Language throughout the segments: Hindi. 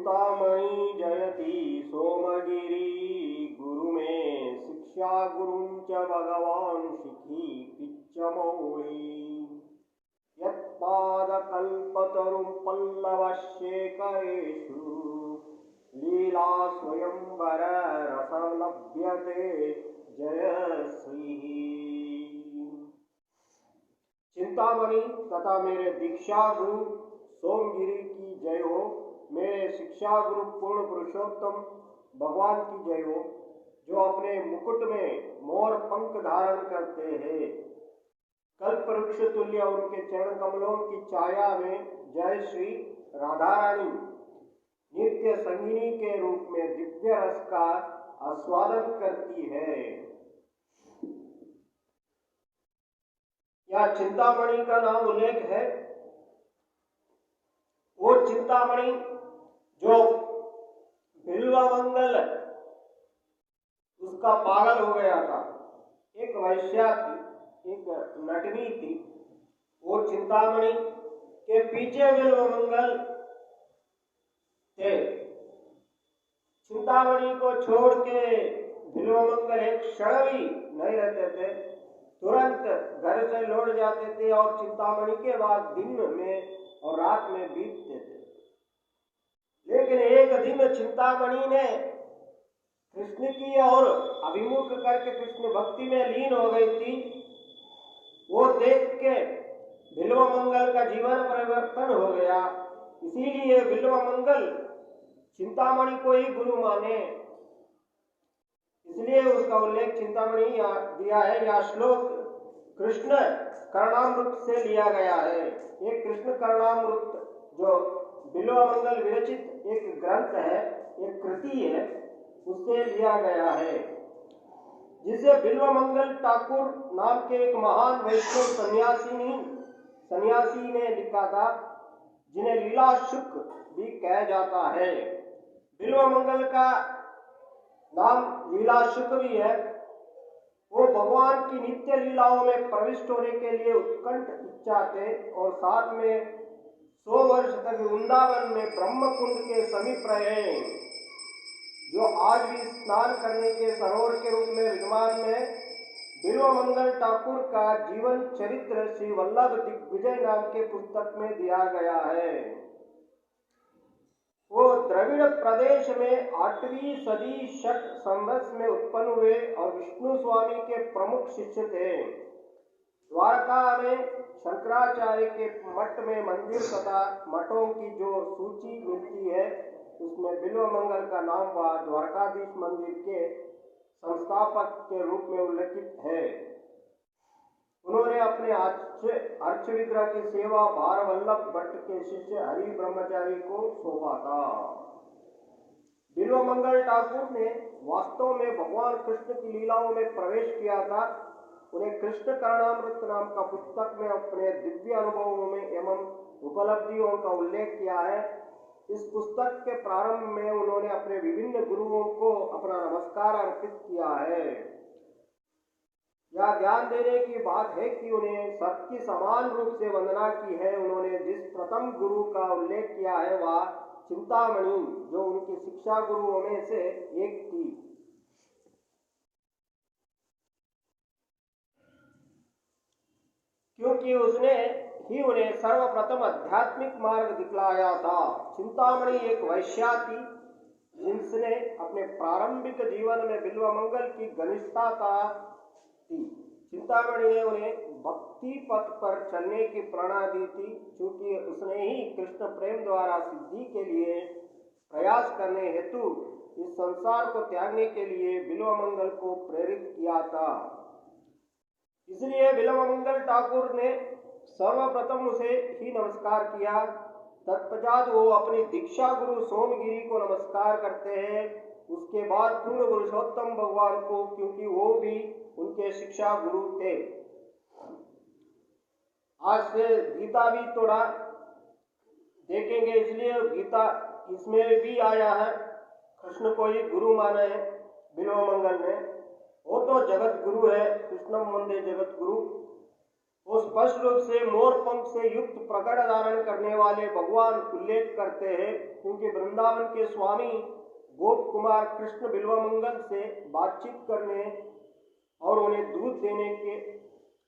चिंतामणि जयति सोमगिरी गुरु में शिक्षा गुरुं च भगवान् शिखी पिच्चमौळी यत्पादकल्पतरुं पल्लवशेखरेषु लीला स्वयंवर रसलभ्यते जय श्री। चिंतामणि तथा मेरे दीक्षा गुरु सोमगिरी की जय हो। मेरे शिक्षा गुरु पूर्ण पुरुषोत्तम भगवान की जय हो, जो अपने मुकुट में मोर पंख धारण करते हैं। कल्प वृक्ष तुल्य उनके चरण कमलों की छाया में जय श्री राधा रानी नित्य संगिनी के रूप में दिव्य रस का आस्वादन करती है। यह चिंतामणि का नाम उल्लेख है। वो चिंतामणि जो बिल्वमंगल उसका पागल हो गया था, एक वैश्या थी, एक नटनी थी। वो चिंतामणि के पीछे बिल्वमंगल थे। चिंतामणि को छोड़ के बिल्वमंगल एक क्षण भी नहीं रहते थे, तुरंत घर से लौट जाते थे और चिंतामणि के बाद दिन में और रात में बीतते थे। लेकिन एक दिन चिंतामणि ने कृष्ण की ओर अभिमुख करके कृष्ण भक्ति में लीन हो गई थी। वो देख के बिल्वमंगल का जीवन परिवर्तन हो गया। इसीलिए बिल्वमंगल चिंतामणि को ही गुरु माने, इसलिए उसका उल्लेख चिंतामणि दिया है। यह श्लोक कृष्ण कर्णामृत से लिया गया है। एक कृष्ण कर्णामृत जो बिल्वमंगल विरचित एक ग्रंथ है, एक कृति है, उससे लिया गया है, जिसे बिल्वमंगल ठाकुर नाम के एक महान वैष्णव सन्यासी ने लिखा था, जिन्हें लीला शुक भी कहा जाता है। बिल्वमंगल का नाम लीला शुक भी है। वो भगवान की नित्य लीलाओं में प्रविष्ट होने के लिए उत्कंठ इच्छा थे और साथ में 100 वर्ष तक वृंदावन में ब्रह्म कुंड के समीप रहे, जो आज भी स्नान करने के सरोवर के रूप में विद्यमान है। बिल्वमंगल ठाकुर का जीवन चरित्र श्री वल्लभ दिग्विजय नाम के पुस्तक में दिया गया है। वो द्रविड़ प्रदेश में 8वीं सदी शक संवत्स में उत्पन्न हुए और विष्णु स्वामी के प्रमुख शिष्य थे। द्वारका में शंकराचार्य के मठ में मंदिर तथा मठों की जो सूची मिलती है, उसमें बिल्वमंगल का नाम व द्वारकाधीश मंदिर के संस्थापक के रूप में उल्लेखित है। उन्होंने अपने अर्च विग्रह की सेवा भार वल्लभ भट्ट के शिष्य हरि ब्रह्मचारी को सौंपा था। बिल्वमंगल ठाकुर ने वास्तव में भगवान कृष्ण की लीलाओं में प्रवेश किया था। उन्हें कृष्ण कर्णामृत नाम का पुस्तक में अपने दिव्य अनुभवों में एवं उपलब्धियों का उल्लेख किया है। इस पुस्तक के प्रारंभ में उन्होंने अपने विभिन्न गुरुओं को अपना नमस्कार अर्पित किया है। यह ध्यान देने की बात है कि उन्हें सबकी समान रूप से वंदना की है। उन्होंने जिस प्रथम गुरु का उल्लेख किया है वह चिंतामणि, जो उनकी शिक्षा गुरुओं में से एक थी। क्योंकि उसने ही उन्हें सर्वप्रथम आध्यात्मिक मार्ग दिखलाया था। चिंतामणि एक वैश्या थी, जिसने अपने प्रारंभिक जीवन में बिल्वमंगल की घनिष्ठता थी। चिंतामणि ने उन्हें भक्ति पथ पर चलने की प्रेरणा दी थी, क्योंकि उसने ही कृष्ण प्रेम द्वारा सिद्धि के लिए प्रयास करने हेतु इस संसार को त्यागने के लिए बिल्वमंगल को प्रेरित किया था। इसलिए बिल्वमंगल ठाकुर ने सर्वप्रथम उसे ही नमस्कार किया। तत्पश्चात वो अपनी दीक्षा गुरु सोमगिरी को नमस्कार करते हैं, उसके बाद पूर्ण पुरुषोत्तम भगवान को, क्योंकि वो भी उनके शिक्षा गुरु थे। आज से गीता भी थोड़ा देखेंगे, इसलिए गीता इसमें भी आया है, कृष्ण को ही गुरु माना है बिल्वमंगल ने। वो तो जगत गुरु है, कृष्णम वंदे जगत गुरु। वो स्पष्ट रूप से मोर पंख से युक्त प्रकट धारण करने वाले भगवान उल्लेख करते हैं, क्योंकि वृंदावन के स्वामी गोप कुमार कृष्ण बिल्वमंगल से बातचीत करने और उन्हें दूध देने के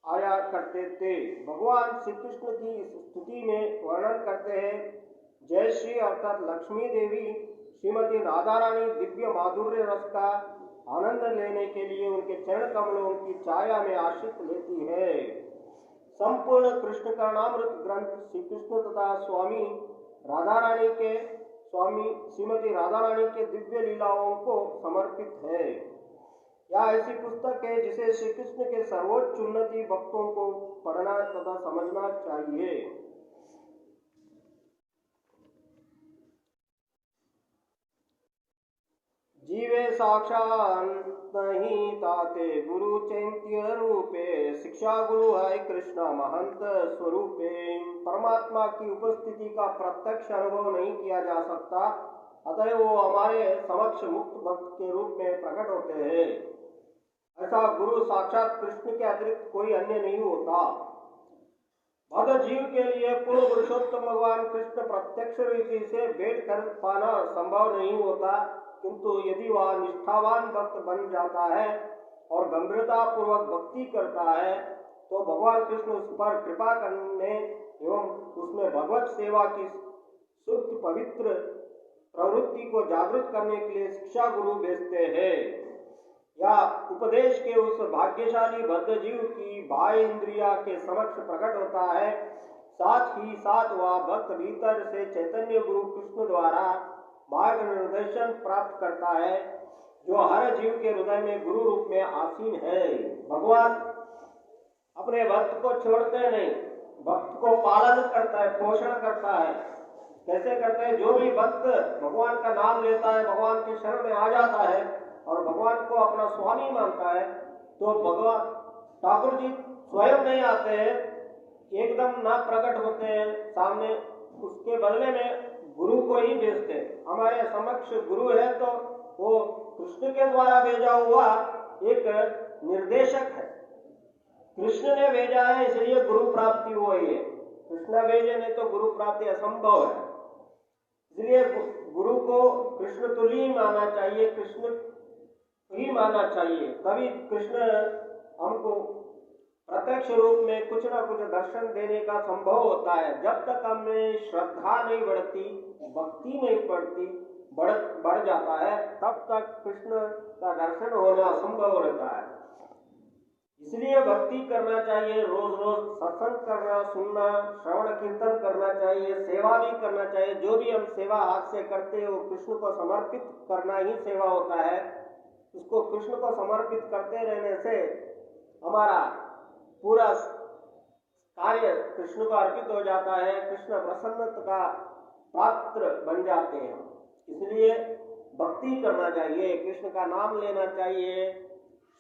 आया करते थे। भगवान श्री कृष्ण की इस स्तुति में वर्णन करते हैं, जय श्री अर्थात लक्ष्मी देवी श्रीमती राधा रानी दिव्य माधुर्य रस का आनंद लेने के लिए उनके चरण कमलों की छाया में आश्रित लेती है। संपूर्ण कृष्ण कर्णामृत ग्रंथ श्री कृष्ण तथा स्वामी राधा रानी के श्रीमती राधा रानी के दिव्य लीलाओं को समर्पित है। यह ऐसी पुस्तक है जिसे श्री कृष्ण के सर्वोच्च उन्नति भक्तों को पढ़ना तथा समझना चाहिए। जीवे साक्षात नहीं ताते गुरु चैत्य रूपे, शिक्षा गुरु है कृष्ण महंत स्वरूपे। परमात्मा की उपस्थिति का प्रत्यक्ष अनुभव नहीं किया जा सकता, अतः वो हमारे समक्ष मुक्त भक्त के रूप में प्रकट होते हैं। ऐसा गुरु साक्षात कृष्ण के अतिरिक्त कोई अन्य नहीं होता। भक्त जीव के लिए पूर्ण पुरुषोत्तम भगवान कृष्ण प्रत्यक्ष रीति से भेंट कर पाना संभव नहीं होता, किंतु यदि वह निष्ठावान भक्त बन जाता है और गंभीरता पूर्वक भक्ति करता है, तो भगवान कृष्ण उस पर कृपा करने एवं उसमें भगवत सेवा की शुद्ध पवित्र प्रवृत्ति को जागृत करने के लिए शिक्षा गुरु भेजते हैं। या उपदेश के उस भाग्यशाली बद्ध जीव की बाह्य इंद्रिया के समक्ष प्रकट होता है। साथ ही साथ वह भक्त भीतर से चैतन्य गुरु कृष्ण द्वारा मार्ग निर्देशन प्राप्त करता है, जो हर जीव के हृदय में गुरु रूप में आसीन है। भगवान अपने भक्त को छोड़ते नहीं, भक्त को पालन करता है, पोषण करता है। कैसे करते हैं? जो भी भक्त भगवान का नाम लेता है, भगवान के शरण में आ जाता है और भगवान को अपना स्वामी मानता है, तो भगवान ठाकुर जी स्वयं नहीं आते हैं, एकदम ना प्रकट होते हैं सामने, उसके बदले में गुरु को ही भेजते हैं। हमारे समक्ष गुरु है तो वो कृष्ण के द्वारा भेजा हुआ एक निर्देशक है। कृष्ण ने भेजा है, इसलिए गुरु प्राप्ति हुई है। कृष्ण भेजे नहीं तो गुरु प्राप्ति असंभव है। इसलिए गुरु को कृष्ण तुल्य मानना चाहिए, कृष्ण ही मानना चाहिए, तभी कृष्ण हमको प्रत्यक्ष रूप में कुछ ना कुछ दर्शन देने का संभव होता है। जब तक हमें श्रद्धा नहीं बढ़ती, भक्ति नहीं बढ़ जाता है, तब तक कृष्ण का दर्शन होना असंभव रहता है। इसलिए भक्ति करना चाहिए, रोज रोज सत्संग करना, सुनना, श्रवण कीर्तन करना चाहिए, सेवा भी करना चाहिए। जो भी हम सेवा हाथ से करते हैं वो कृष्ण को समर्पित करना ही सेवा होता है। उसको कृष्ण को समर्पित करते रहने से हमारा पूरा कार्य कृष्ण को अर्पित हो जाता है, कृष्ण प्रसन्नता का पात्र बन जाते हैं। इसलिए भक्ति करना चाहिए, कृष्ण का नाम लेना चाहिए,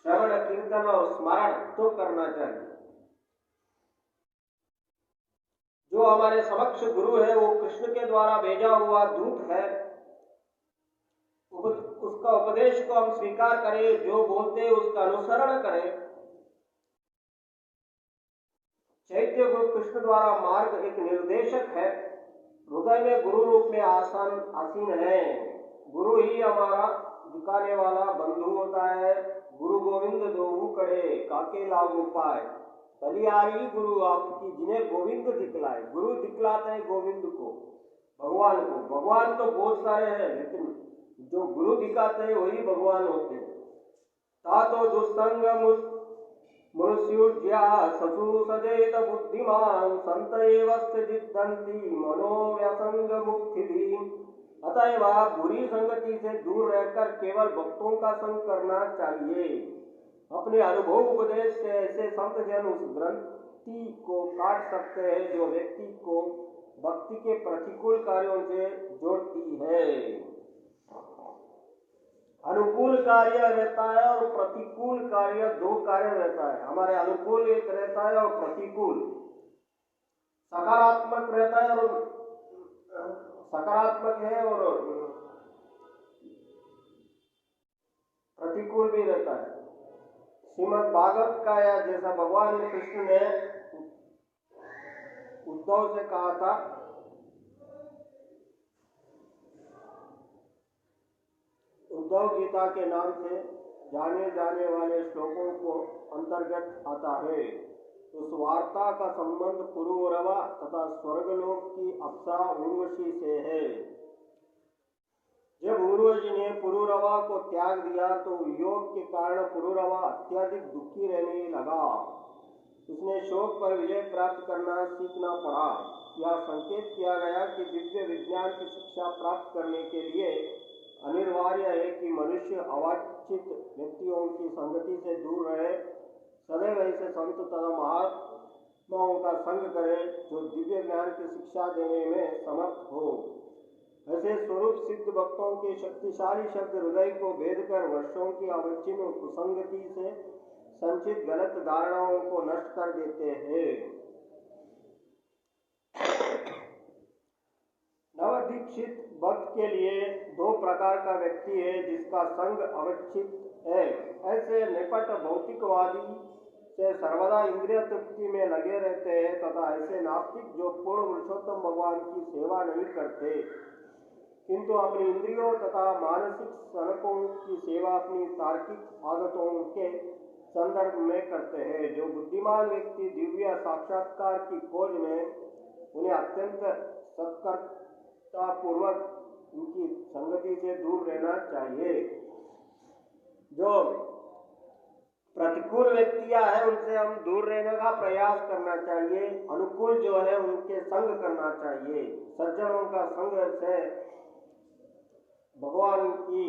श्रवण कीर्तन और स्मरण तो करना चाहिए। जो हमारे समक्ष गुरु है वो कृष्ण के द्वारा भेजा हुआ दूत है, उसका उपदेश को हम स्वीकार करें, जो बोलते हैं उसका अनुसरण करें। चैत्य गुरु कृष्ण द्वारा मार्ग एक निर्देशक है, हृदय में गुरु रूप में आसीन है। गुरु ही हमारा दिखाने वाला बंधु होता है। गुरु गोविंद दोऊ कड़े काके लागू पाए, बलिहारी गुरु आपकी जिन्हें गोविंद दिखलाए। गुरु दिखलाते हैं गोविंद को, भगवान को। भगवान तो बहुत सारे हैं, लेकिन जो गुरु दिखाते हैं वही भगवान होते हैं। तातो दुस्संग मुरुष्युज्या ससु सजेत बुद्धिमान, संत एवस्य जिद्दन्ति मनोव्यसंग मुक्ति। अतएव बुरी संगति से दूर रहकर केवल भक्तों का संग करना चाहिए। अपने अनुभव उपदेश से ऐसे संत जन उस ग्रंथि को काट सकते हैं जो व्यक्ति को भक्ति के प्रतिकूल कार्यों से जोड़ती है। अनुकूल कार्य रहता है और प्रतिकूल कार्य, दो कार्य रहता है। हमारे अनुकूल एक रहता है और प्रतिकूल, सकारात्मक रहता है और सकारात्मक है और प्रतिकूल भी रहता है। श्रीमद् भागवत का या जैसा भगवान कृष्ण ने उद्धव से कहा था, उद्धव गीता के नाम से जाने जाने वाले श्लोकों को अंतर्गत आता है। उस वार्ता का संबंध पुरूरवा तथा स्वर्गलोक की अप्सरा उर्वशी से है। जब उर्वशी ने पुरूरवा को त्याग दिया तो वियोग के कारण पुरूरवा अत्यधिक दुखी रहने लगा। उसने शोक पर विजय प्राप्त करना सीखना पड़ा। यह संकेत किया गया कि दिव्य विज्ञान की शिक्षा प्राप्त करने के लिए अनिवार्य है कि मनुष्य अवांछित व्यक्तियों की संगति से दूर रहे, सदैव ऐसे संत तथा महात्माओं का संग करे जो दिव्य ज्ञान की शिक्षा देने में समर्थ हो। ऐसे स्वरूप सिद्ध भक्तों के शक्तिशाली शब्द हृदय को भेद कर वर्षों की अवच्छिन्न कुसंगति से संचित गलत धारणाओं को नष्ट कर देते हैं। नवदीक्षित भक्त के लिए दो प्रकार का व्यक्ति है जिसका संग अवच्छिन्न है। ऐसे निपट भौतिकवादी से सर्वदा इंद्रिय तृप्ति में लगे रहते हैं तथा ऐसे नास्तिक जो पूर्ण पुरुषोत्तम भगवान की सेवा नहीं करते किंतु अपनी इंद्रियों तथा मानसिक सनकों की सेवा अपनी तार्किक आदतों के संदर्भ में करते हैं। जो बुद्धिमान व्यक्ति दिव्य साक्षात्कार की खोज में उन्हें अत्यंत सतर्कता पूर्वक उनकी संगति से दूर रहना चाहिए। जो प्रतिकूल व्यक्तियां हैं उनसे हम दूर रहने का प्रयास करना चाहिए। अनुकूल जो है उनके संग करना चाहिए। सज्जनों का संग से भगवान की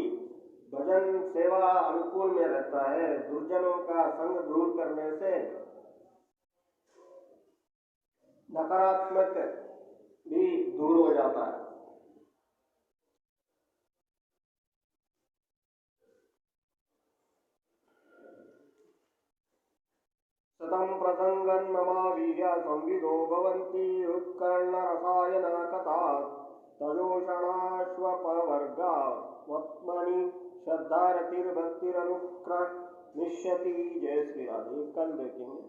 भजन सेवा अनुकूल में रहता है। दुर्जनों का संग दूर करने से नकारात्मक भी दूर हो जाता है। सतम प्रसंगन ममा वीर्य संविदो भवन्ति उत्कर्ण रसायन कथा तजोषणाश्वपवर्गा वत्मनि श्रद्धारतिर्भक्तिरनुक्रमिष्यति। जय श्री राधे। कल देखेंगे।